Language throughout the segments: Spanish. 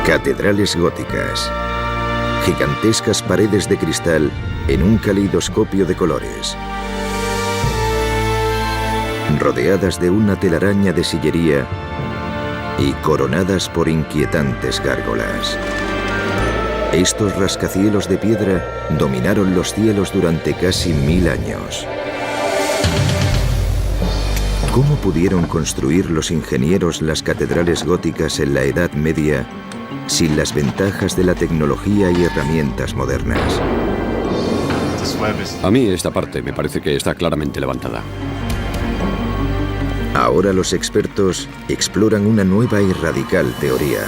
Catedrales góticas. Gigantescas paredes de cristal en un caleidoscopio de colores. Rodeadas de una telaraña de sillería y coronadas por inquietantes gárgolas. Estos rascacielos de piedra dominaron los cielos durante casi 1000 años. ¿Cómo pudieron construir los ingenieros las catedrales góticas en la Edad Media sin las ventajas de la tecnología y herramientas modernas? A mí esta parte me parece que está claramente levantada. Ahora los expertos exploran una nueva y radical teoría.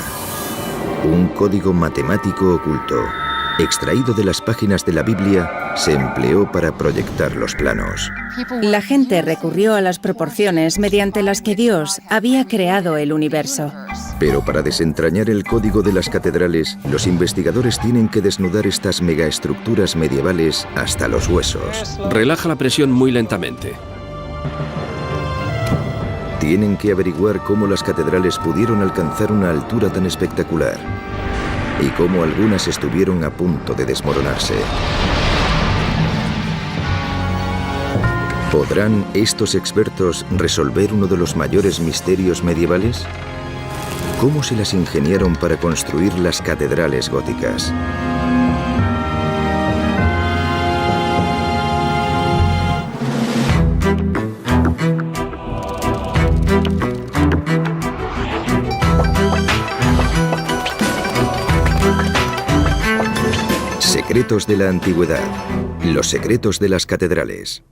Un código matemático oculto, extraído de las páginas de la Biblia, se empleó para proyectar los planos. La gente recurrió a las proporciones mediante las que Dios había creado el universo. Pero para desentrañar el código de las catedrales, los investigadores tienen que desnudar estas megaestructuras medievales hasta los huesos. Relaja la presión muy lentamente. Tienen que averiguar cómo las catedrales pudieron alcanzar una altura tan espectacular y cómo algunas estuvieron a punto de desmoronarse. ¿Podrán estos expertos resolver uno de los mayores misterios medievales? ¿Cómo se las ingeniaron para construir las catedrales góticas? Secretos de la antigüedad. Los secretos de las catedrales.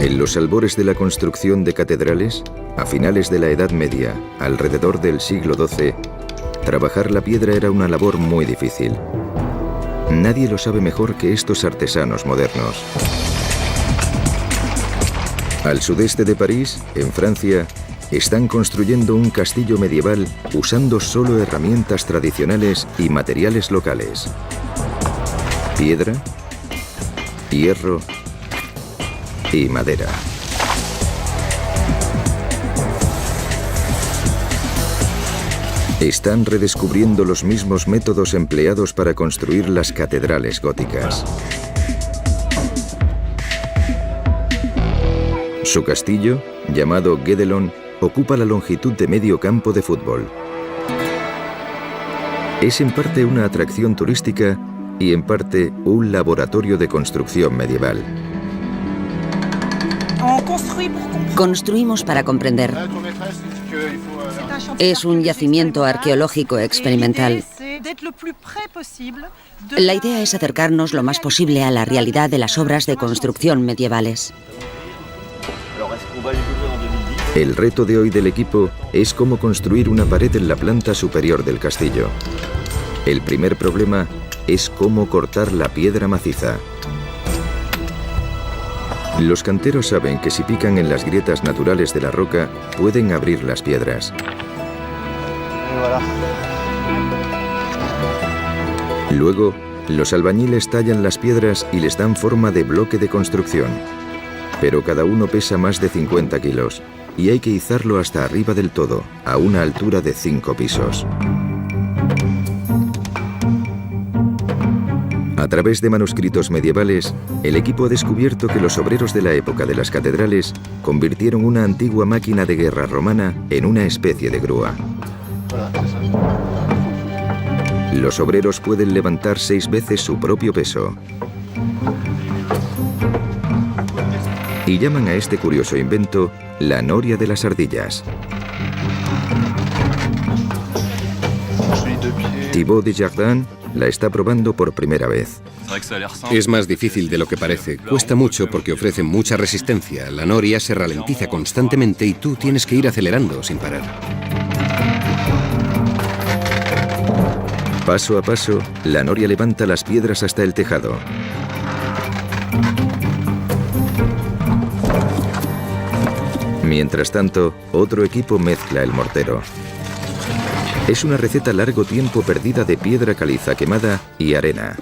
En los albores de la construcción de catedrales, a finales de la Edad Media, alrededor del siglo XII, trabajar la piedra era una labor muy difícil. Nadie lo sabe mejor que estos artesanos modernos. Al sudeste de París, en Francia, están construyendo un castillo medieval usando solo herramientas tradicionales y materiales locales. Piedra, hierro y madera. Están redescubriendo los mismos métodos empleados para construir las catedrales góticas. Su castillo, llamado Guédelon, ocupa la longitud de medio campo de fútbol. Es en parte una atracción turística y en parte un laboratorio de construcción medieval. Construimos para comprender. Es un yacimiento arqueológico experimental. La idea es acercarnos lo más posible a la realidad de las obras de construcción medievales. El reto de hoy del equipo es cómo construir una pared en la planta superior del castillo. El primer problema es cómo cortar la piedra maciza. Los canteros saben que si pican en las grietas naturales de la roca, pueden abrir las piedras. Luego, los albañiles tallan las piedras y les dan forma de bloque de construcción. Pero cada uno pesa más de 50 kilos y hay que izarlo hasta arriba del todo, a una altura de 5 pisos. A través de manuscritos medievales, el equipo ha descubierto que los obreros de la época de las catedrales convirtieron una antigua máquina de guerra romana en una especie de grúa. Los obreros pueden levantar 6 veces su propio peso. Y llaman a este curioso invento la noria de las ardillas. Thibaut Desjardins la está probando por primera vez. Es más difícil de lo que parece. Cuesta mucho porque ofrece mucha resistencia. La noria se ralentiza constantemente y tú tienes que ir acelerando sin parar. Paso a paso, la noria levanta las piedras hasta el tejado. Mientras tanto, otro equipo mezcla el mortero. Es una receta largo tiempo perdida de piedra caliza quemada y arena.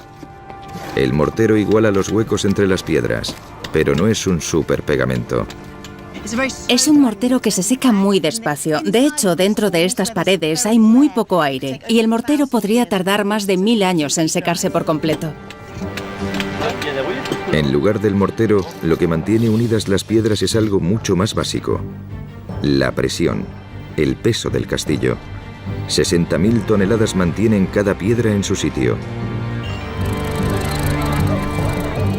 El mortero iguala los huecos entre las piedras, pero no es un superpegamento. Es un mortero que se seca muy despacio. De hecho, dentro de estas paredes hay muy poco aire y el mortero podría tardar más de 1000 años en secarse por completo. En lugar del mortero, lo que mantiene unidas las piedras es algo mucho más básico: la presión, el peso del castillo. 60.000 toneladas mantienen cada piedra en su sitio.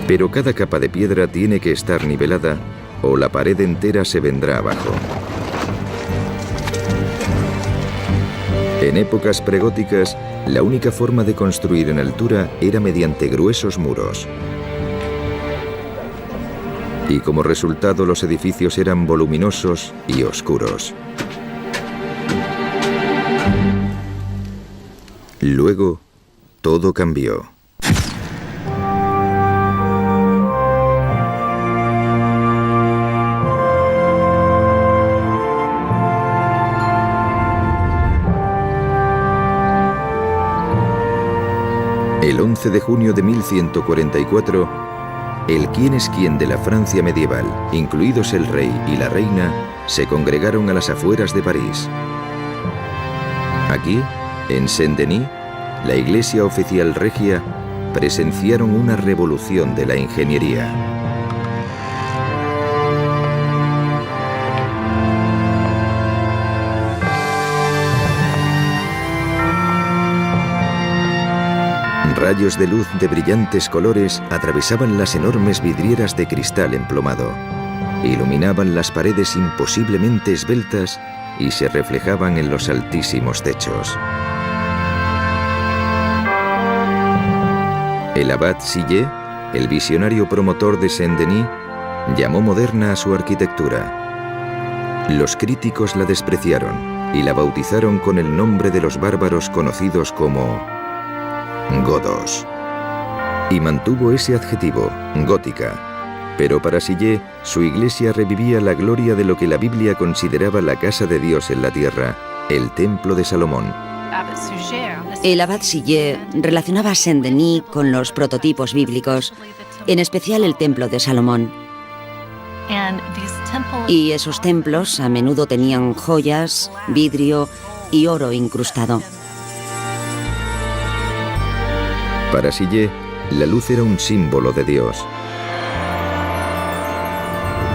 Pero cada capa de piedra tiene que estar nivelada o la pared entera se vendrá abajo. En épocas pregóticas, la única forma de construir en altura era mediante gruesos muros. Y como resultado, los edificios eran voluminosos y oscuros. Luego, todo cambió. El 11 de junio de 1144, el quién es quién de la Francia medieval, incluidos el rey y la reina, se congregaron a las afueras de París. Aquí, en Saint-Denis, la Iglesia Oficial Regia, presenciaron una revolución de la ingeniería. Rayos de luz de brillantes colores atravesaban las enormes vidrieras de cristal emplomado, iluminaban las paredes imposiblemente esbeltas y se reflejaban en los altísimos techos. El abad Sillet, el visionario promotor de Saint-Denis, llamó moderna a su arquitectura. Los críticos la despreciaron y la bautizaron con el nombre de los bárbaros conocidos como godos. Y mantuvo ese adjetivo, gótica. Pero para Sillet, su iglesia revivía la gloria de lo que la Biblia consideraba la casa de Dios en la tierra, el templo de Salomón. El abad Sillet relacionaba a Saint-Denis con los prototipos bíblicos, en especial el templo de Salomón. Y esos templos a menudo tenían joyas, vidrio y oro incrustado. Para Sillet, la luz era un símbolo de Dios.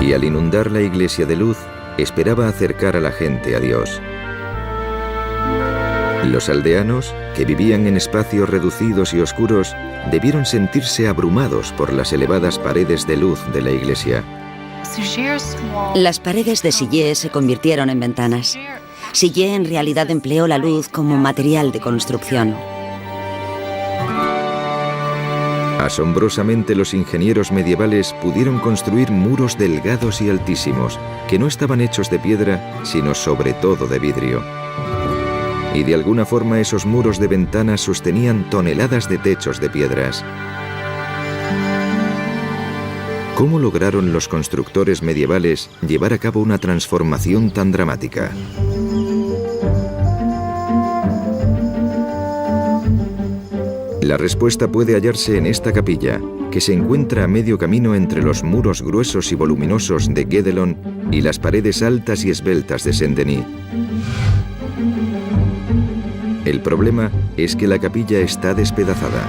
Y al inundar la iglesia de luz, esperaba acercar a la gente a Dios. Los aldeanos, que vivían en espacios reducidos y oscuros, debieron sentirse abrumados por las elevadas paredes de luz de la iglesia. Las paredes de Sillet se convirtieron en ventanas. Sillet en realidad empleó la luz como material de construcción. Asombrosamente, los ingenieros medievales pudieron construir muros delgados y altísimos, que no estaban hechos de piedra, sino sobre todo de vidrio. Y de alguna forma esos muros de ventanas sostenían toneladas de techos de piedras. ¿Cómo lograron los constructores medievales llevar a cabo una transformación tan dramática? La respuesta puede hallarse en esta capilla, que se encuentra a medio camino entre los muros gruesos y voluminosos de Guédelon y las paredes altas y esbeltas de Saint-Denis. El problema es que la capilla está despedazada.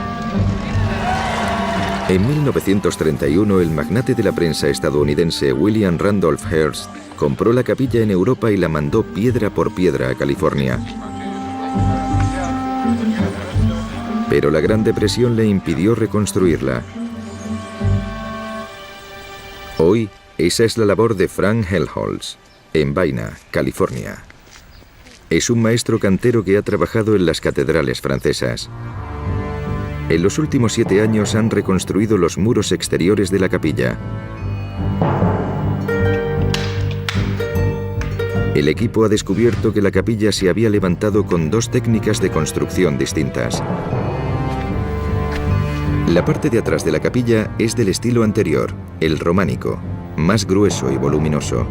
En 1931, el magnate de la prensa estadounidense William Randolph Hearst compró la capilla en Europa y la mandó piedra por piedra a California. Pero la Gran Depresión le impidió reconstruirla. Hoy, esa es la labor de Frank Helmholtz, en Vaina, California. Es un maestro cantero que ha trabajado en las catedrales francesas. En los últimos 7 años han reconstruido los muros exteriores de la capilla. El equipo ha descubierto que la capilla se había levantado con 2 técnicas de construcción distintas. La parte de atrás de la capilla es del estilo anterior, el románico, más grueso y voluminoso.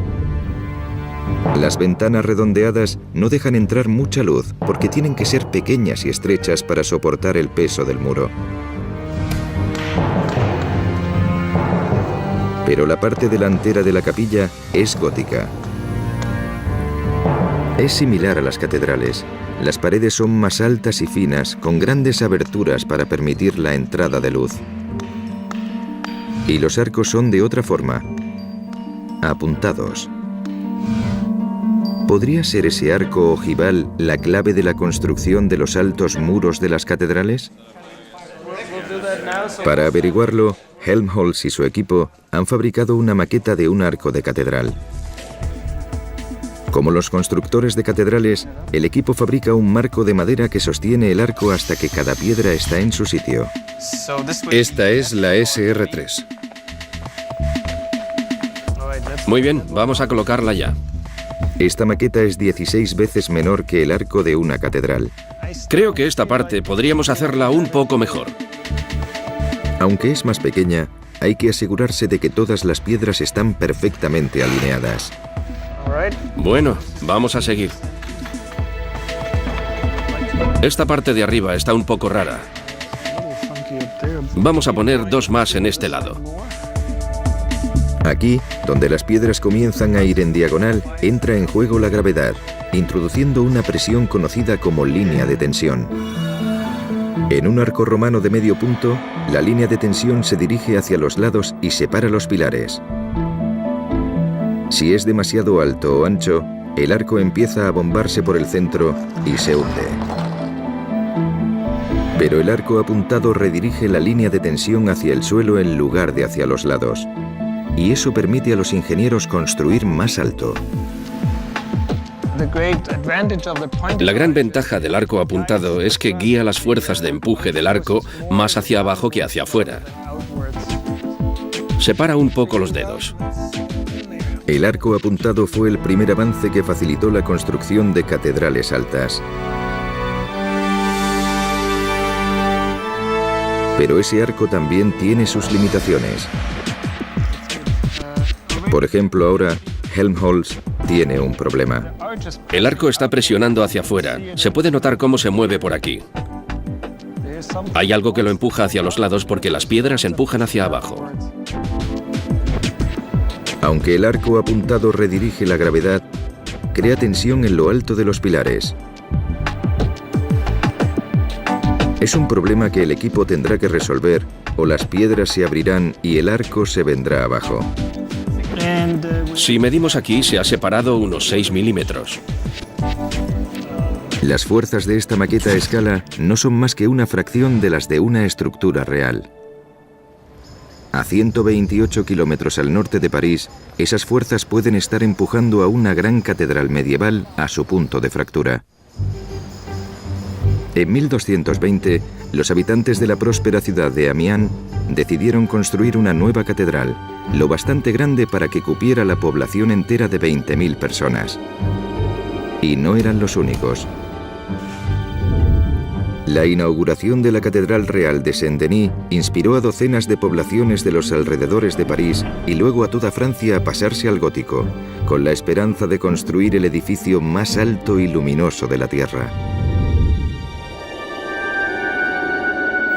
Las ventanas redondeadas no dejan entrar mucha luz porque tienen que ser pequeñas y estrechas para soportar el peso del muro. Pero la parte delantera de la capilla es gótica. Es similar a las catedrales. Las paredes son más altas y finas, con grandes aberturas para permitir la entrada de luz. Y los arcos son de otra forma, apuntados. ¿Podría ser ese arco ojival la clave de la construcción de los altos muros de las catedrales? Para averiguarlo, Helmholtz y su equipo han fabricado una maqueta de un arco de catedral. Como los constructores de catedrales, el equipo fabrica un marco de madera que sostiene el arco hasta que cada piedra está en su sitio. Esta es la SR3. Muy bien, vamos a colocarla ya. Esta maqueta es 16 veces menor que el arco de una catedral. Creo que esta parte podríamos hacerla un poco mejor. Aunque es más pequeña, hay que asegurarse de que todas las piedras están perfectamente alineadas. Bueno, vamos a seguir. Esta parte de arriba está un poco rara. Vamos a poner 2 más en este lado. Aquí, donde las piedras comienzan a ir en diagonal, entra en juego la gravedad, introduciendo una presión conocida como línea de tensión. En un arco romano de medio punto, la línea de tensión se dirige hacia los lados y separa los pilares. Si es demasiado alto o ancho, el arco empieza a bombarse por el centro y se hunde. Pero el arco apuntado redirige la línea de tensión hacia el suelo en lugar de hacia los lados. Y eso permite a los ingenieros construir más alto. La gran ventaja del arco apuntado es que guía las fuerzas de empuje del arco más hacia abajo que hacia afuera. Separa un poco los dedos. El arco apuntado fue el primer avance que facilitó la construcción de catedrales altas. Pero ese arco también tiene sus limitaciones. Por ejemplo, ahora, Helmholtz tiene un problema. El arco está presionando hacia afuera. Se puede notar cómo se mueve por aquí. Hay algo que lo empuja hacia los lados porque las piedras empujan hacia abajo. Aunque el arco apuntado redirige la gravedad, crea tensión en lo alto de los pilares. Es un problema que el equipo tendrá que resolver, o las piedras se abrirán y el arco se vendrá abajo. Si medimos aquí, se ha separado unos 6 milímetros. Las fuerzas de esta maqueta a escala no son más que una fracción de las de una estructura real. A 128 kilómetros al norte de París, esas fuerzas pueden estar empujando a una gran catedral medieval a su punto de fractura. En 1220, los habitantes de la próspera ciudad de Amiens decidieron construir una nueva catedral, lo bastante grande para que cupiera la población entera de 20.000 personas. Y no eran los únicos. La inauguración de la Catedral Real de Saint-Denis inspiró a docenas de poblaciones de los alrededores de París y luego a toda Francia a pasarse al gótico, con la esperanza de construir el edificio más alto y luminoso de la Tierra.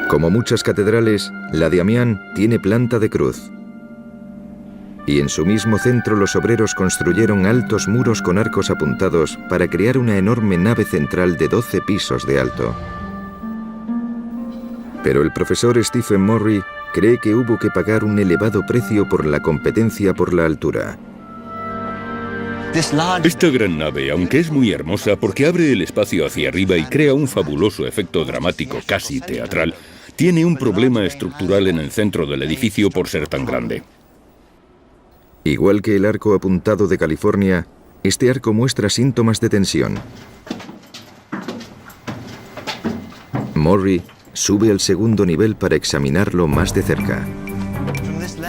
Como muchas catedrales, la de Amiens tiene planta de cruz. Y en su mismo centro los obreros construyeron altos muros con arcos apuntados para crear una enorme nave central de 12 pisos de alto. Pero el profesor Stephen Morry cree que hubo que pagar un elevado precio por la competencia por la altura. Esta gran nave, aunque es muy hermosa porque abre el espacio hacia arriba y crea un fabuloso efecto dramático casi teatral, tiene un problema estructural en el centro del edificio por ser tan grande. Igual que el arco apuntado de California, este arco muestra síntomas de tensión. Morry sube al segundo nivel para examinarlo más de cerca.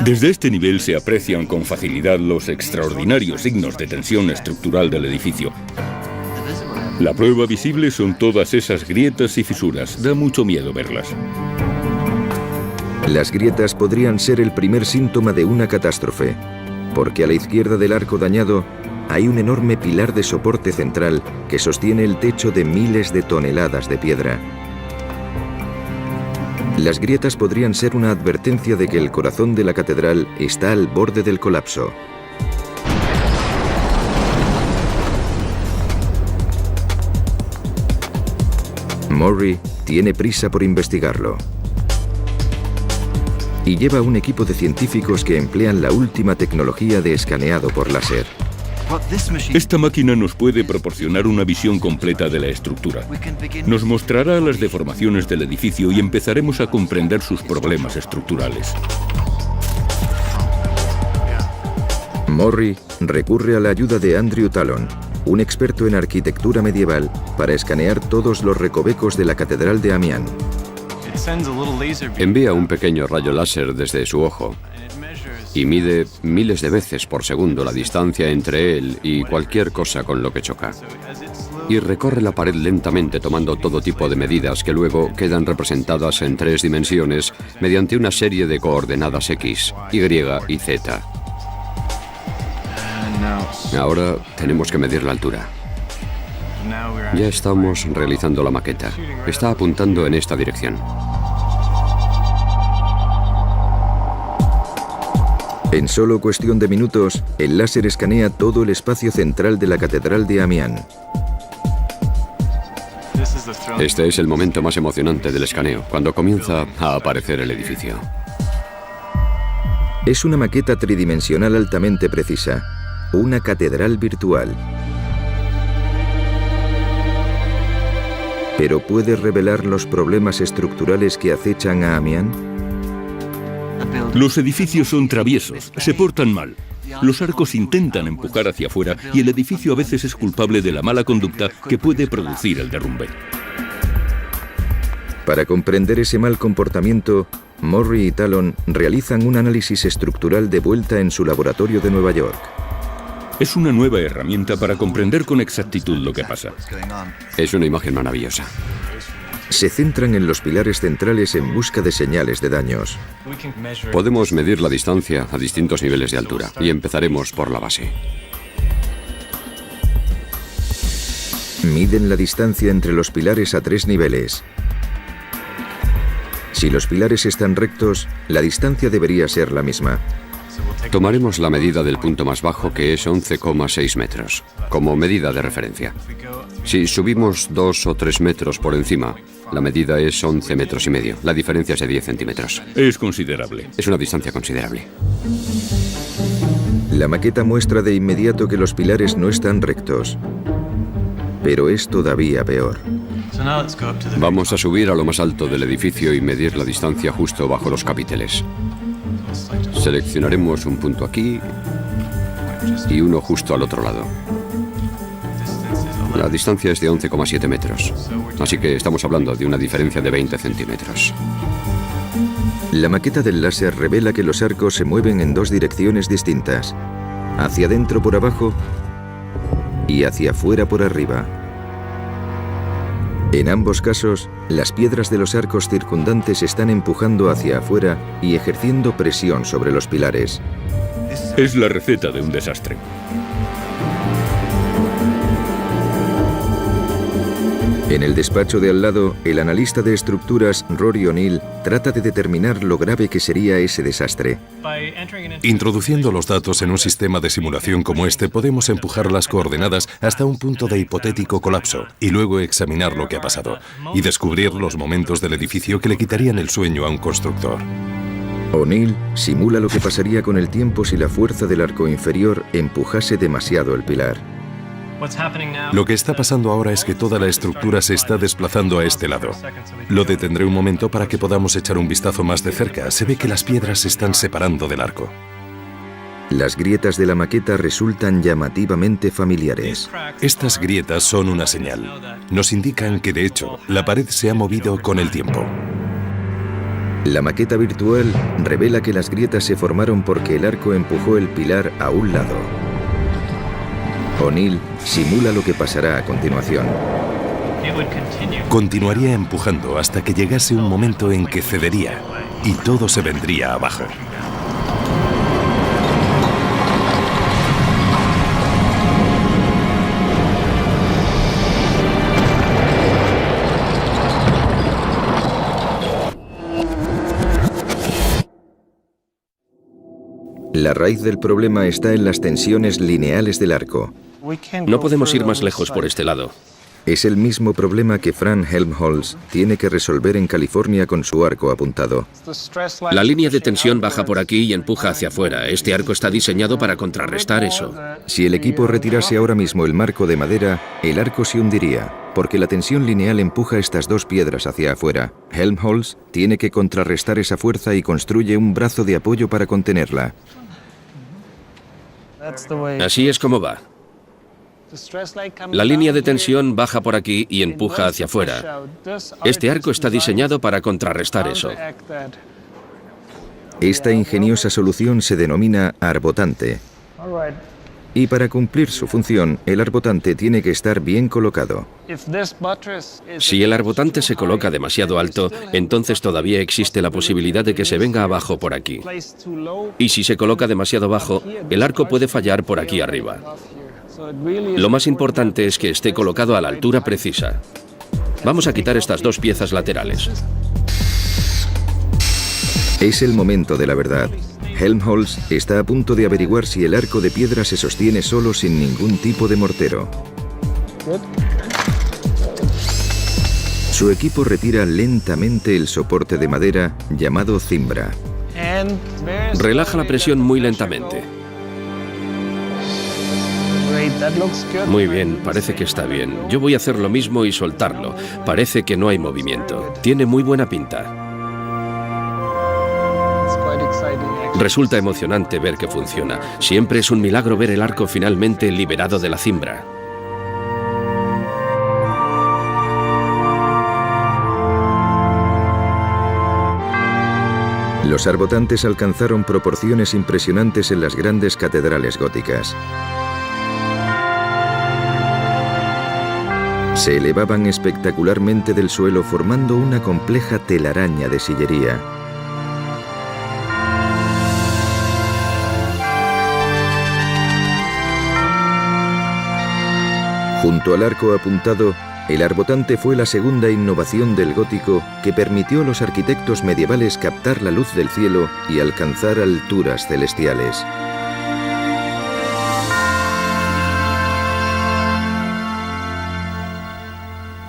Desde este nivel se aprecian con facilidad los extraordinarios signos de tensión estructural del edificio. La prueba visible son todas esas grietas y fisuras. Da mucho miedo verlas. Las grietas podrían ser el primer síntoma de una catástrofe, porque a la izquierda del arco dañado hay un enorme pilar de soporte central que sostiene el techo de miles de toneladas de piedra. Las grietas podrían ser una advertencia de que el corazón de la catedral está al borde del colapso. Murray tiene prisa por investigarlo. Y lleva un equipo de científicos que emplean la última tecnología de escaneado por láser. Esta máquina nos puede proporcionar una visión completa de la estructura. Nos mostrará las deformaciones del edificio y empezaremos a comprender sus problemas estructurales. Murray recurre a la ayuda de Andrew Tallon, un experto en arquitectura medieval, para escanear todos los recovecos de la Catedral de Amiens. Envía un pequeño rayo láser desde su ojo y mide miles de veces por segundo la distancia entre él y cualquier cosa con lo que choca. Y recorre la pared lentamente tomando todo tipo de medidas que luego quedan representadas en 3 dimensiones mediante una serie de coordenadas X, Y y Z. Ahora tenemos que medir la altura. Ya estamos realizando la maqueta. Está apuntando en esta dirección. En solo cuestión de minutos, el láser escanea todo el espacio central de la Catedral de Amiens. Este es el momento más emocionante del escaneo, cuando comienza a aparecer el edificio. Es una maqueta tridimensional altamente precisa, una catedral virtual. ¿Pero puede revelar los problemas estructurales que acechan a Amiens? Los edificios son traviesos, se portan mal. Los arcos intentan empujar hacia afuera y el edificio a veces es culpable de la mala conducta que puede producir el derrumbe. Para comprender ese mal comportamiento, Murray y Tallon realizan un análisis estructural de vuelta en su laboratorio de Nueva York. Es una nueva herramienta para comprender con exactitud lo que pasa. Es una imagen maravillosa. Se centran en los pilares centrales en busca de señales de daños. Podemos medir la distancia a distintos niveles de altura y empezaremos por la base. Miden la distancia entre los pilares a 3 niveles. Si los pilares están rectos, la distancia debería ser la misma. Tomaremos la medida del punto más bajo, que es 11,6 metros, como medida de referencia. Si subimos 2 o 3 metros por encima, la medida es 11 metros y medio. La diferencia es de 10 centímetros. Es considerable. Es una distancia considerable. La maqueta muestra de inmediato que los pilares no están rectos. Pero es todavía peor. Vamos a subir a lo más alto del edificio y medir la distancia justo bajo los capiteles. Seleccionaremos un punto aquí y uno justo al otro lado. La distancia es de 11,7 metros, así que estamos hablando de una diferencia de 20 centímetros. La maqueta del láser revela que los arcos se mueven en 2 direcciones distintas, hacia adentro por abajo y hacia afuera por arriba. En ambos casos, las piedras de los arcos circundantes están empujando hacia afuera y ejerciendo presión sobre los pilares. Es la receta de un desastre. En el despacho de al lado, el analista de estructuras Rory O'Neill trata de determinar lo grave que sería ese desastre. Introduciendo los datos en un sistema de simulación como este, podemos empujar las coordenadas hasta un punto de hipotético colapso y luego examinar lo que ha pasado y descubrir los momentos del edificio que le quitarían el sueño a un constructor. O'Neill simula lo que pasaría con el tiempo si la fuerza del arco inferior empujase demasiado el pilar. Lo que está pasando ahora es que toda la estructura se está desplazando a este lado. Lo detendré un momento para que podamos echar un vistazo más de cerca. Se ve que las piedras se están separando del arco. Las grietas de la maqueta resultan llamativamente familiares. Estas grietas son una señal. Nos indican que, de hecho, la pared se ha movido con el tiempo. La maqueta virtual revela que las grietas se formaron porque el arco empujó el pilar a un lado. O'Neill simula lo que pasará a continuación. Continuaría empujando hasta que llegase un momento en que cedería y todo se vendría abajo. La raíz del problema está en las tensiones lineales del arco. No podemos ir más lejos por este lado. Es el mismo problema que Frank Helmholtz tiene que resolver en California con su arco apuntado. La línea de tensión baja por aquí y empuja hacia afuera. Este arco está diseñado para contrarrestar eso. Si el equipo retirase ahora mismo el marco de madera, el arco se hundiría, porque la tensión lineal empuja estas dos piedras hacia afuera. Helmholtz tiene que contrarrestar esa fuerza y construye un brazo de apoyo para contenerla. Así es como va. La línea de tensión baja por aquí y empuja hacia afuera. Este arco está diseñado para contrarrestar eso. Esta ingeniosa solución se denomina arbotante. Y para cumplir su función, el arbotante tiene que estar bien colocado. Si el arbotante se coloca demasiado alto, entonces todavía existe la posibilidad de que se venga abajo por aquí. Y si se coloca demasiado bajo, el arco puede fallar por aquí arriba. Lo más importante es que esté colocado a la altura precisa. Vamos a quitar estas dos piezas laterales. Es el momento de la verdad. Helmholtz está a punto de averiguar si el arco de piedra se sostiene solo sin ningún tipo de mortero. Su equipo retira lentamente el soporte de madera llamado cimbra. Relaja la presión muy lentamente. Muy bien, parece que está bien. Yo voy a hacer lo mismo y soltarlo. Parece que no hay movimiento. Tiene muy buena pinta. Resulta emocionante ver que funciona. Siempre es un milagro ver el arco finalmente liberado de la cimbra. Los arbotantes alcanzaron proporciones impresionantes en las grandes catedrales góticas. Se elevaban espectacularmente del suelo formando una compleja telaraña de sillería. Junto al arco apuntado, el arbotante fue la segunda innovación del gótico que permitió a los arquitectos medievales captar la luz del cielo y alcanzar alturas celestiales.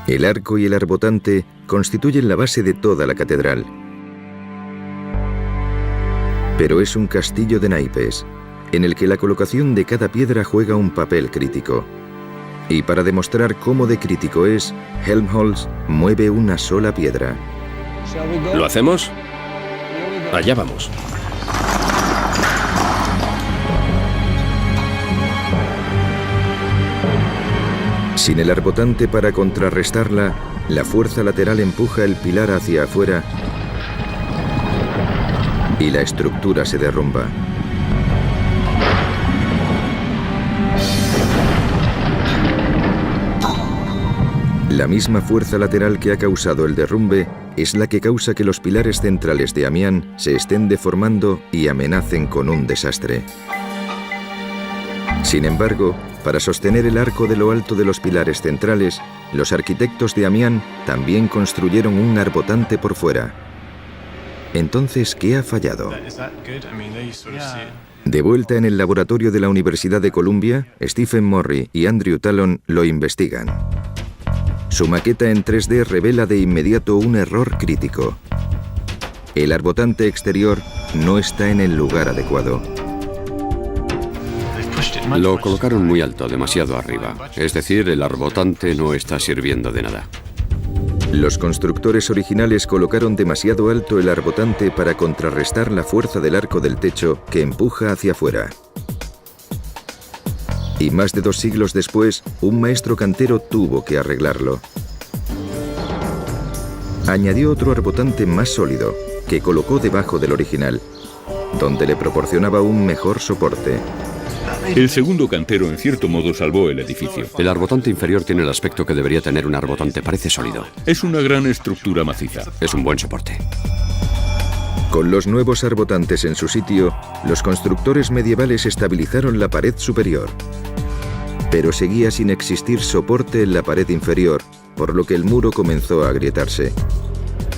El arco y el arbotante constituyen la base de toda la catedral. Pero es un castillo de naipes, en el que la colocación de cada piedra juega un papel crítico. Y para demostrar cómo de crítico es, Helmholtz mueve una sola piedra. ¿Lo hacemos? Allá vamos. Sin el arbotante para contrarrestarla, la fuerza lateral empuja el pilar hacia afuera y la estructura se derrumba. La misma fuerza lateral que ha causado el derrumbe es la que causa que los pilares centrales de Amiens se estén deformando y amenacen con un desastre. Sin embargo, para sostener el arco de lo alto de los pilares centrales, los arquitectos de Amiens también construyeron un arbotante por fuera. Entonces, ¿qué ha fallado? De vuelta en el laboratorio de la Universidad de Columbia, Stephen Morry y Andrew Talon lo investigan. Su maqueta en 3D revela de inmediato un error crítico. El arbotante exterior no está en el lugar adecuado. Lo colocaron muy alto, demasiado arriba. Es decir, el arbotante no está sirviendo de nada. Los constructores originales colocaron demasiado alto el arbotante para contrarrestar la fuerza del arco del techo que empuja hacia afuera. Y más de 2 siglos después, un maestro cantero tuvo que arreglarlo. Añadió otro arbotante más sólido, que colocó debajo del original, donde le proporcionaba un mejor soporte. El segundo cantero en cierto modo salvó el edificio. El arbotante inferior tiene el aspecto que debería tener un arbotante, parece sólido. Es una gran estructura maciza. Es un buen soporte. Con los nuevos arbotantes en su sitio, los constructores medievales estabilizaron la pared superior. Pero seguía sin existir soporte en la pared inferior, por lo que el muro comenzó a agrietarse.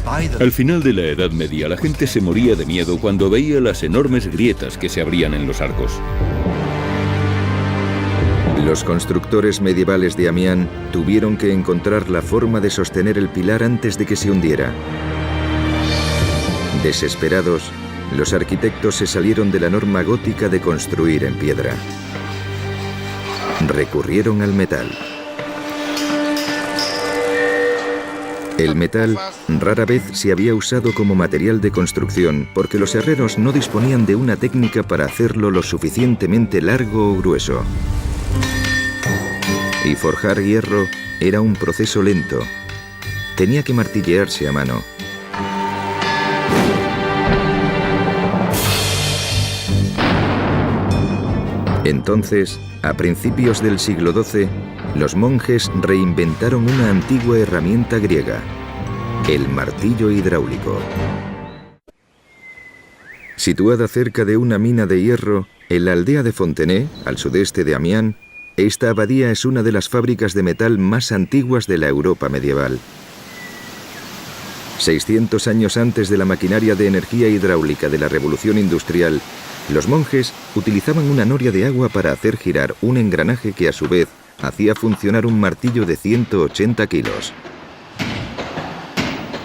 Al final de la Edad Media, la gente se moría de miedo cuando veía las enormes grietas que se abrían en los arcos. Los constructores medievales de Amiens tuvieron que encontrar la forma de sostener el pilar antes de que se hundiera. Desesperados, los arquitectos se salieron de la norma gótica de construir en piedra. Recurrieron al metal. El metal rara vez se había usado como material de construcción porque los herreros no disponían de una técnica para hacerlo lo suficientemente largo o grueso. Y forjar hierro era un proceso lento. Tenía que martillearse a mano. Entonces, a principios del siglo XII, los monjes reinventaron una antigua herramienta griega, el martillo hidráulico. Situada cerca de una mina de hierro, en la aldea de Fontenay, al sudeste de Amiens, esta abadía es una de las fábricas de metal más antiguas de la Europa medieval. 600 años antes de la maquinaria de energía hidráulica de la Revolución Industrial, los monjes utilizaban una noria de agua para hacer girar un engranaje que a su vez hacía funcionar un martillo de 180 kilos.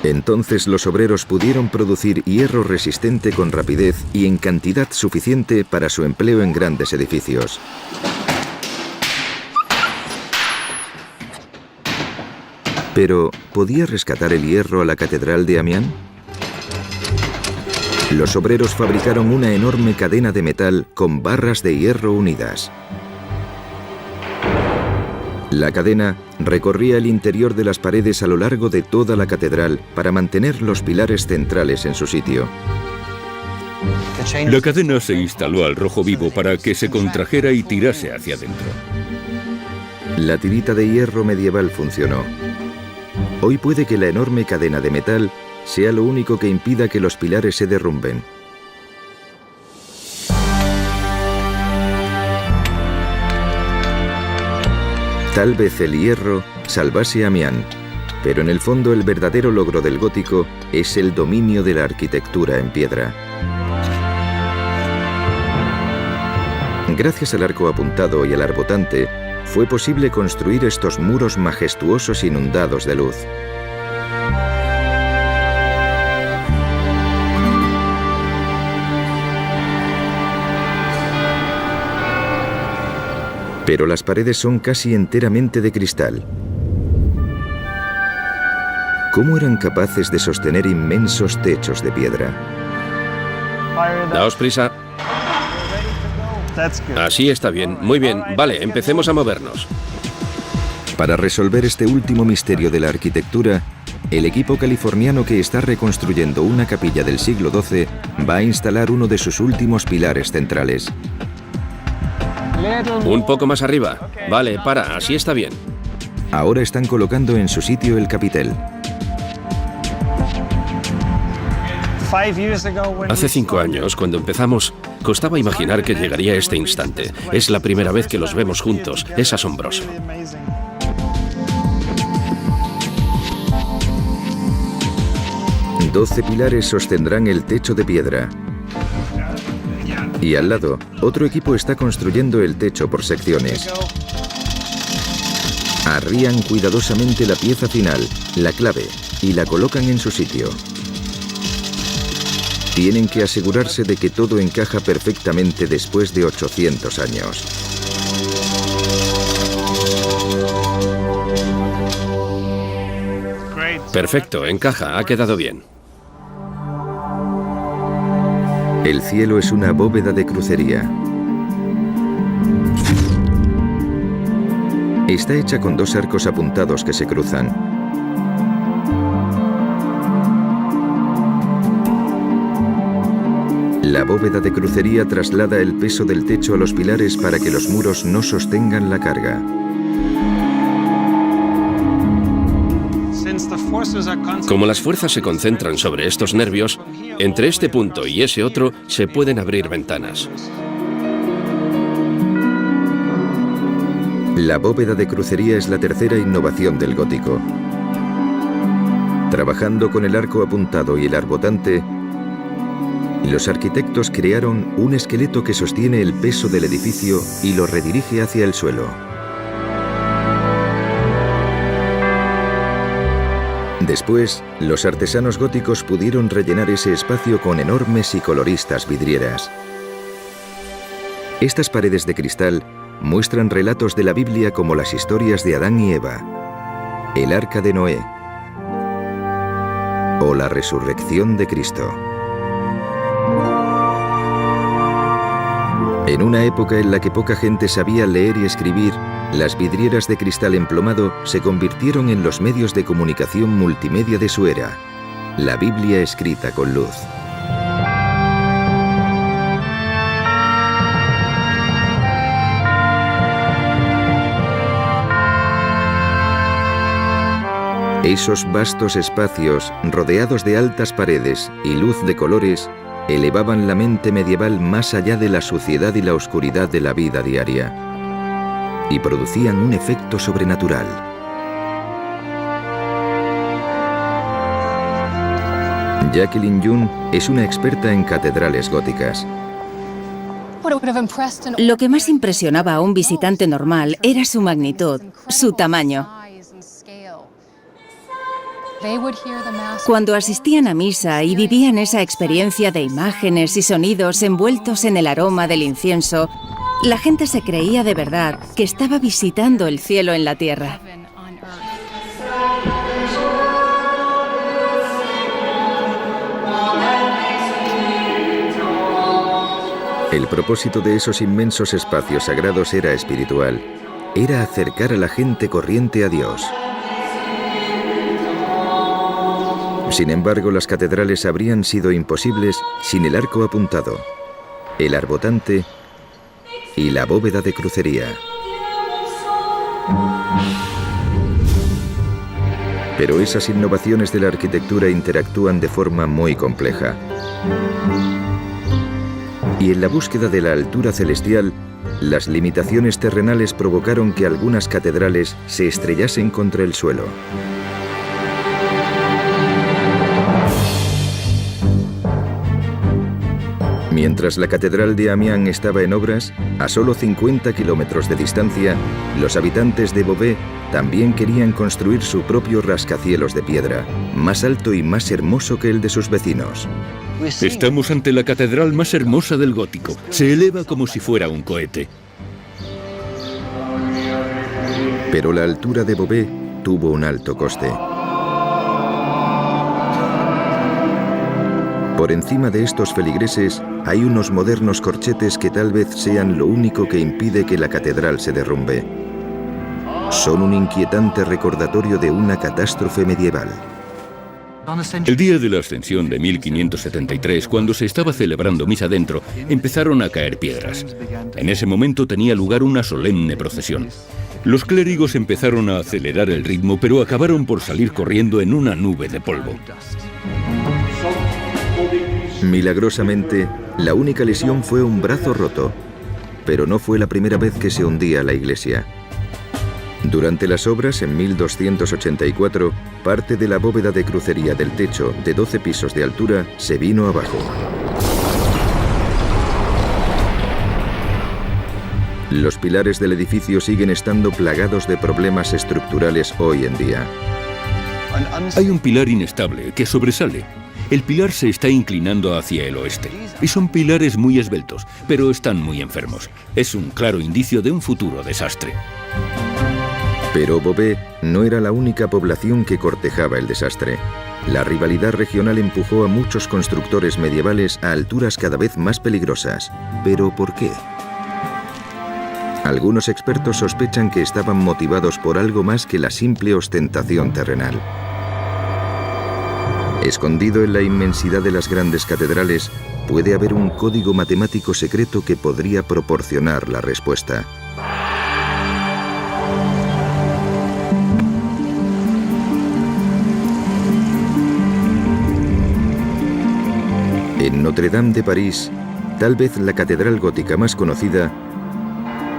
Entonces los obreros pudieron producir hierro resistente con rapidez y en cantidad suficiente para su empleo en grandes edificios. Pero, ¿podía rescatar el hierro a la catedral de Amiens? Los obreros fabricaron una enorme cadena de metal con barras de hierro unidas. La cadena recorría el interior de las paredes a lo largo de toda la catedral para mantener los pilares centrales en su sitio. La cadena se instaló al rojo vivo para que se contrajera y tirase hacia adentro. La tirita de hierro medieval funcionó. Hoy puede que la enorme cadena de metal sea lo único que impida que los pilares se derrumben. Tal vez el hierro salvase a Amiens, pero en el fondo el verdadero logro del gótico es el dominio de la arquitectura en piedra. Gracias al arco apuntado y al arbotante, fue posible construir estos muros majestuosos inundados de luz. Pero las paredes son casi enteramente de cristal. ¿Cómo eran capaces de sostener inmensos techos de piedra? Daos prisa. Así está bien. Muy bien. Vale, empecemos a movernos. Para resolver este último misterio de la arquitectura, el equipo californiano que está reconstruyendo una capilla del siglo XII va a instalar uno de sus últimos pilares centrales. Un poco más arriba. Vale, para, así está bien. Ahora están colocando en su sitio el capitel. Hace 5 años, cuando empezamos, costaba imaginar que llegaría este instante. Es la primera vez que los vemos juntos. Es asombroso. Doce pilares sostendrán el techo de piedra. Y al lado, otro equipo está construyendo el techo por secciones. Arrían cuidadosamente la pieza final, la clave, y la colocan en su sitio. Tienen que asegurarse de que todo encaja perfectamente después de 800 años. Perfecto, encaja, ha quedado bien. El cielo es una bóveda de crucería. Está hecha con 2 arcos apuntados que se cruzan. La bóveda de crucería traslada el peso del techo a los pilares para que los muros no sostengan la carga. Como las fuerzas se concentran sobre estos nervios, entre este punto y ese otro se pueden abrir ventanas. La bóveda de crucería es la tercera innovación del gótico. Trabajando con el arco apuntado y el arbotante, los arquitectos crearon un esqueleto que sostiene el peso del edificio y lo redirige hacia el suelo. Después, los artesanos góticos pudieron rellenar ese espacio con enormes y coloristas vidrieras. Estas paredes de cristal muestran relatos de la Biblia como las historias de Adán y Eva, el Arca de Noé o la resurrección de Cristo. En una época en la que poca gente sabía leer y escribir, las vidrieras de cristal emplomado se convirtieron en los medios de comunicación multimedia de su era, la Biblia escrita con luz. Esos vastos espacios, rodeados de altas paredes y luz de colores, elevaban la mente medieval más allá de la suciedad y la oscuridad de la vida diaria, y producían un efecto sobrenatural. Jacqueline Jung es una experta en catedrales góticas. Lo que más impresionaba a un visitante normal era su magnitud, su tamaño. Cuando asistían a misa y vivían esa experiencia de imágenes y sonidos envueltos en el aroma del incienso, la gente se creía de verdad que estaba visitando el cielo en la tierra. El propósito de esos inmensos espacios sagrados era espiritual. Era acercar a la gente corriente a Dios. Sin embargo, las catedrales habrían sido imposibles sin el arco apuntado, el arbotante y la bóveda de crucería. Pero esas innovaciones de la arquitectura interactúan de forma muy compleja. Y en la búsqueda de la altura celestial, las limitaciones terrenales provocaron que algunas catedrales se estrellasen contra el suelo. Mientras la catedral de Amiens estaba en obras, a solo 50 kilómetros de distancia, los habitantes de Beauvais también querían construir su propio rascacielos de piedra, más alto y más hermoso que el de sus vecinos. Estamos ante la catedral más hermosa del gótico. Se eleva como si fuera un cohete. Pero la altura de Beauvais tuvo un alto coste. Por encima de estos feligreses hay unos modernos corchetes que tal vez sean lo único que impide que la catedral se derrumbe. Son un inquietante recordatorio de una catástrofe medieval. El día de la ascensión de 1573, cuando se estaba celebrando misa dentro, empezaron a caer piedras. En ese momento tenía lugar una solemne procesión. Los clérigos empezaron a acelerar el ritmo, pero acabaron por salir corriendo en una nube de polvo. Milagrosamente, la única lesión fue un brazo roto, pero no fue la primera vez que se hundía la iglesia. Durante las obras, en 1284, parte de la bóveda de crucería del techo, de 12 pisos de altura, se vino abajo. Los pilares del edificio siguen estando plagados de problemas estructurales hoy en día. Hay un pilar inestable que sobresale. El pilar se está inclinando hacia el oeste. Y son pilares muy esbeltos, pero están muy enfermos. Es un claro indicio de un futuro desastre. Pero Beauvais no era la única población que cortejaba el desastre. La rivalidad regional empujó a muchos constructores medievales a alturas cada vez más peligrosas. ¿Pero por qué? Algunos expertos sospechan que estaban motivados por algo más que la simple ostentación terrenal. Escondido en la inmensidad de las grandes catedrales, puede haber un código matemático secreto que podría proporcionar la respuesta. En Notre-Dame de París, tal vez la catedral gótica más conocida,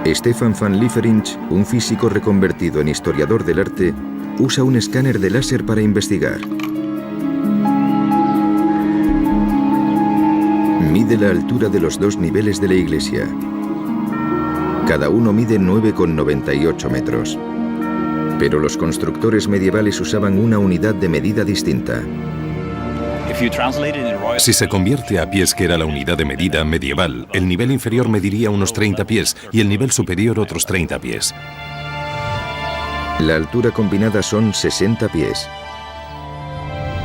Stefan van Lieferinck, un físico reconvertido en historiador del arte, usa un escáner de láser para investigar. mide la altura de los dos niveles de la iglesia. Cada uno mide 9,98 metros. Pero los constructores medievales usaban una unidad de medida distinta. Si se convierte a pies, que era la unidad de medida medieval, el nivel inferior mediría unos 30 pies y el nivel superior otros 30 pies. La altura combinada son 60 pies.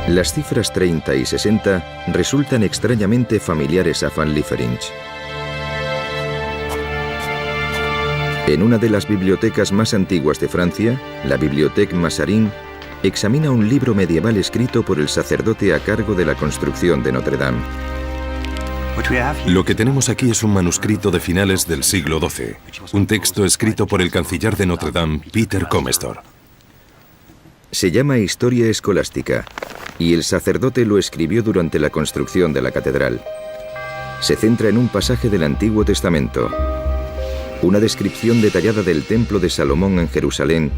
Las cifras 30 y 60 resultan extrañamente familiares a Van Lieferinck. En una de las bibliotecas más antiguas de Francia, la Bibliothèque Mazarin, examina un libro medieval escrito por el sacerdote a cargo de la construcción de Notre Dame. Lo que tenemos aquí es un manuscrito de finales del siglo XII, un texto escrito por el canciller de Notre Dame, Peter Comestor. Se llama Historia Escolástica, y el sacerdote lo escribió durante la construcción de la catedral. Se centra en un pasaje del Antiguo Testamento, una descripción detallada del Templo de Salomón en Jerusalén,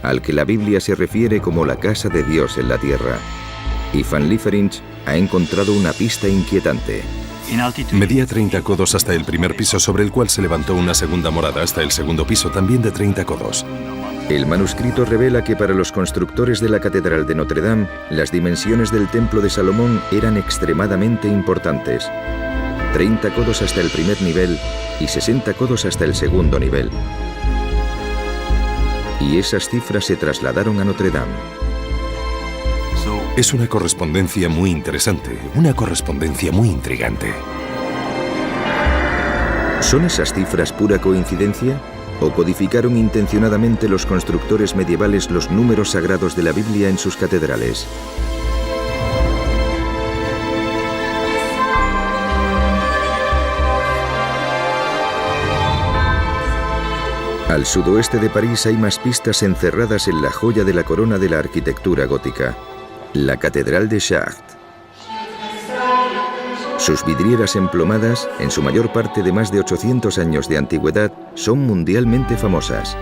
al que la Biblia se refiere como la casa de Dios en la tierra. Y Van Lieferinck ha encontrado una pista inquietante. Medía 30 codos hasta el primer piso, sobre el cual se levantó una segunda morada hasta el segundo piso, también de 30 codos. El manuscrito revela que para los constructores de la Catedral de Notre Dame, las dimensiones del Templo de Salomón eran extremadamente importantes. 30 codos hasta el primer nivel y 60 codos hasta el segundo nivel. Y esas cifras se trasladaron a Notre Dame. Es una correspondencia muy interesante, una correspondencia muy intrigante. ¿Son esas cifras pura coincidencia? ¿O codificaron intencionadamente los constructores medievales los números sagrados de la Biblia en sus catedrales? Al sudoeste de París hay más pistas encerradas en la joya de la corona de la arquitectura gótica, la Catedral de Chartres. Sus vidrieras emplomadas, en su mayor parte de más de 800 años de antigüedad, son mundialmente famosas.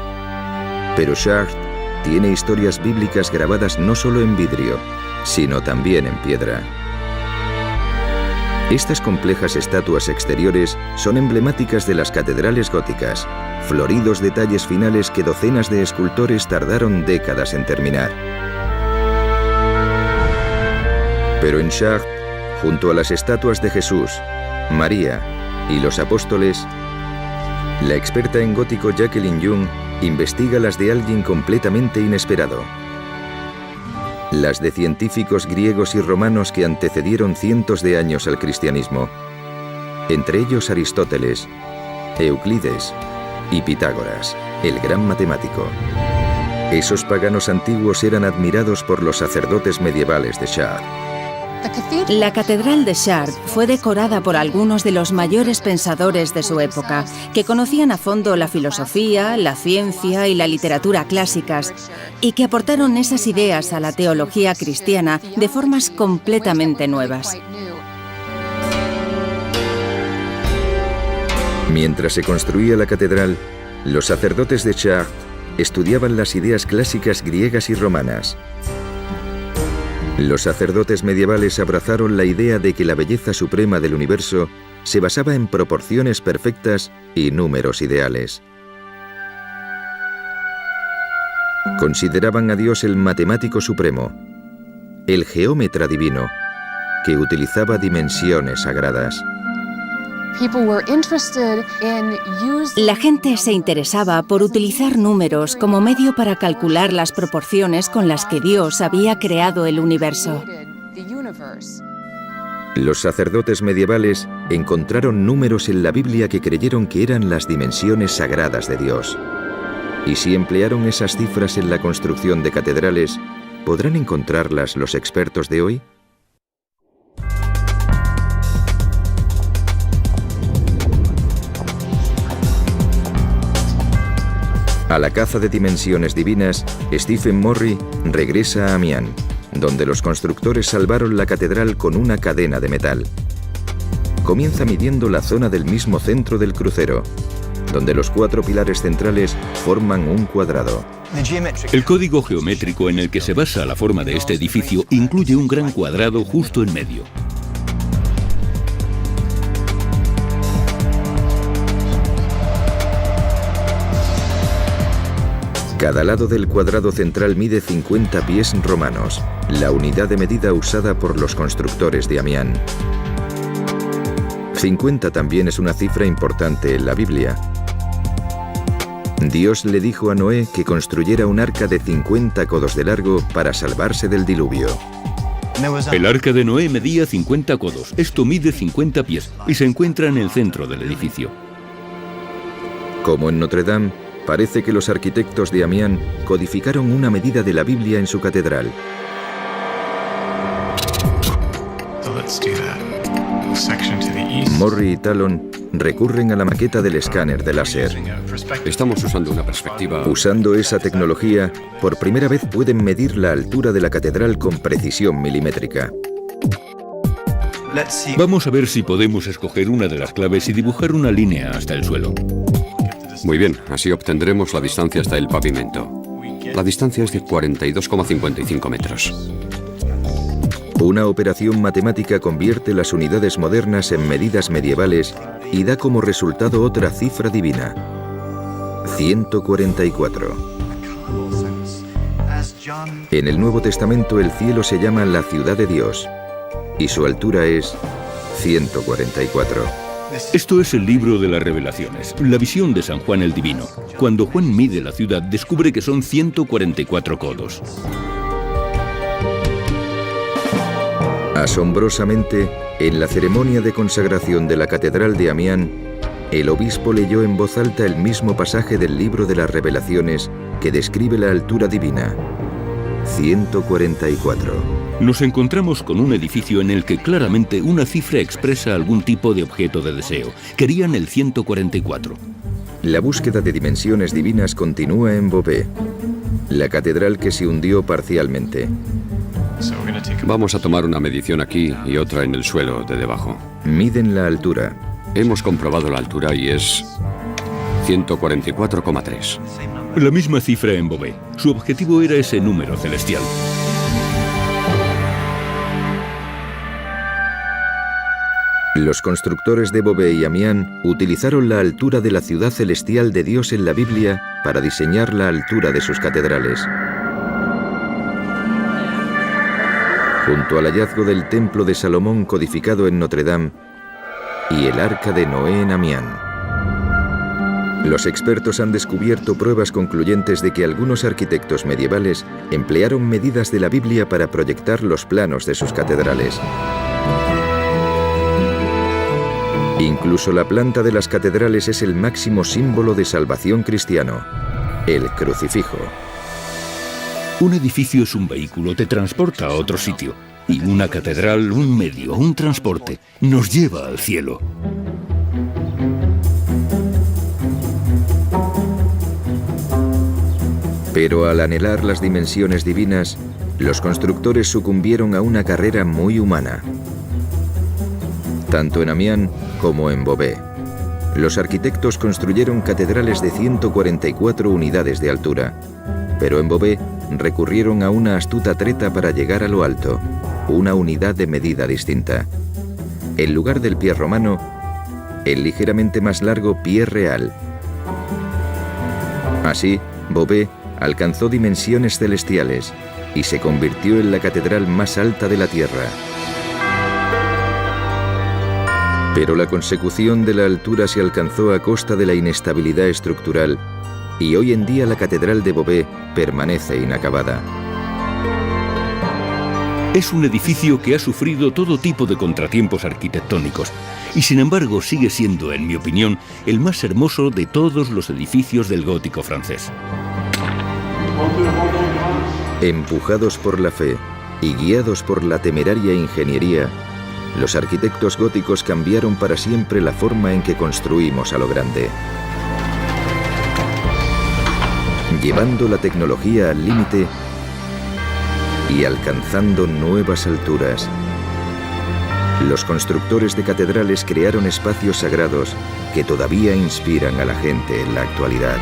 Pero Chartres tiene historias bíblicas grabadas no solo en vidrio, sino también en piedra. Estas complejas estatuas exteriores son emblemáticas de las catedrales góticas, floridos detalles finales que docenas de escultores tardaron décadas en terminar. Pero en Chartres, junto a las estatuas de Jesús, María y los apóstoles, la experta en gótico Jacqueline Jung investiga las de alguien completamente inesperado. Las de científicos griegos y romanos que antecedieron cientos de años al cristianismo, entre ellos Aristóteles, Euclides y Pitágoras, el gran matemático. Esos paganos antiguos eran admirados por los sacerdotes medievales de Chartres. La Catedral de Chartres fue decorada por algunos de los mayores pensadores de su época, que conocían a fondo la filosofía, la ciencia y la literatura clásicas, y que aportaron esas ideas a la teología cristiana de formas completamente nuevas. Mientras se construía la catedral, los sacerdotes de Chartres estudiaban las ideas clásicas griegas y romanas. Los sacerdotes medievales abrazaron la idea de que la belleza suprema del universo se basaba en proporciones perfectas y números ideales. Consideraban a Dios el matemático supremo, el geómetra divino, que utilizaba dimensiones sagradas. La gente se interesaba por utilizar números como medio para calcular las proporciones con las que Dios había creado el universo. Los sacerdotes medievales encontraron números en la Biblia que creyeron que eran las dimensiones sagradas de Dios. Y si emplearon esas cifras en la construcción de catedrales, ¿podrán encontrarlas los expertos de hoy? A la caza de dimensiones divinas, Stephen Morry regresa a Amiens, donde los constructores salvaron la catedral con una cadena de metal. Comienza midiendo la zona del mismo centro del crucero, donde los 4 pilares centrales forman un cuadrado. El código geométrico en el que se basa la forma de este edificio incluye un gran cuadrado justo en medio. Cada lado del cuadrado central mide 50 pies romanos, la unidad de medida usada por los constructores de Amián. 50 también es una cifra importante en la Biblia. Dios le dijo a Noé que construyera un arca de 50 codos de largo para salvarse del diluvio. El arca de Noé medía 50 codos, esto mide 50 pies y se encuentra en el centro del edificio. Como en Notre Dame, parece que los arquitectos de Amián codificaron una medida de la Biblia en su catedral. Morri y Talon recurren a la maqueta del escáner de láser. Estamos usando una perspectiva... Usando esa tecnología, por primera vez pueden medir la altura de la catedral con precisión milimétrica. Vamos a ver si podemos escoger una de las claves y dibujar una línea hasta el suelo. Muy bien, así obtendremos la distancia hasta el pavimento. La distancia es de 42,55 metros. Una operación matemática convierte las unidades modernas en medidas medievales y da como resultado otra cifra divina: 144. En el Nuevo Testamento el cielo se llama la ciudad de Dios y su altura es 144. Esto es el libro de las revelaciones, la visión de San Juan el Divino. Cuando Juan mide la ciudad, descubre que son 144 codos. Asombrosamente, en la ceremonia de consagración de la Catedral de Amián, el obispo leyó en voz alta el mismo pasaje del libro de las revelaciones que describe la altura divina: 144. Nos encontramos con un edificio en el que claramente una cifra expresa algún tipo de objeto de deseo. Querían el 144. La búsqueda de dimensiones divinas continúa en Beauvais, la catedral que se hundió parcialmente. Vamos a tomar una medición aquí y otra en el suelo de debajo. Miden la altura. Hemos comprobado la altura y es 144,3. La misma cifra en Beauvais. Su objetivo era ese número celestial. Los constructores de Beauvais y Amián utilizaron la altura de la ciudad celestial de Dios en la Biblia para diseñar la altura de sus catedrales. Junto al hallazgo del templo de Salomón codificado en Notre Dame y el arca de Noé en Amián, los expertos han descubierto pruebas concluyentes de que algunos arquitectos medievales emplearon medidas de la Biblia para proyectar los planos de sus catedrales. Incluso la planta de las catedrales es el máximo símbolo de salvación cristiano: el crucifijo. Un edificio es un vehículo, te transporta a otro sitio. Y una catedral, un medio, un transporte, nos lleva al cielo. Pero al anhelar las dimensiones divinas, los constructores sucumbieron a una carrera muy humana. Tanto en Amián como en Beauvais, los arquitectos construyeron catedrales de 144 unidades de altura, pero en Beauvais recurrieron a una astuta treta para llegar a lo alto, una unidad de medida distinta. En lugar del pie romano, el ligeramente más largo pie real. Así, Beauvais alcanzó dimensiones celestiales y se convirtió en la catedral más alta de la tierra. Pero la consecución de la altura se alcanzó a costa de la inestabilidad estructural y hoy en día la catedral de Beauvais permanece inacabada. Es un edificio que ha sufrido todo tipo de contratiempos arquitectónicos y sin embargo sigue siendo, en mi opinión, el más hermoso de todos los edificios del gótico francés. Empujados por la fe y guiados por la temeraria ingeniería, los arquitectos góticos cambiaron para siempre la forma en que construimos a lo grande. Llevando la tecnología al límite y alcanzando nuevas alturas, los constructores de catedrales crearon espacios sagrados que todavía inspiran a la gente en la actualidad.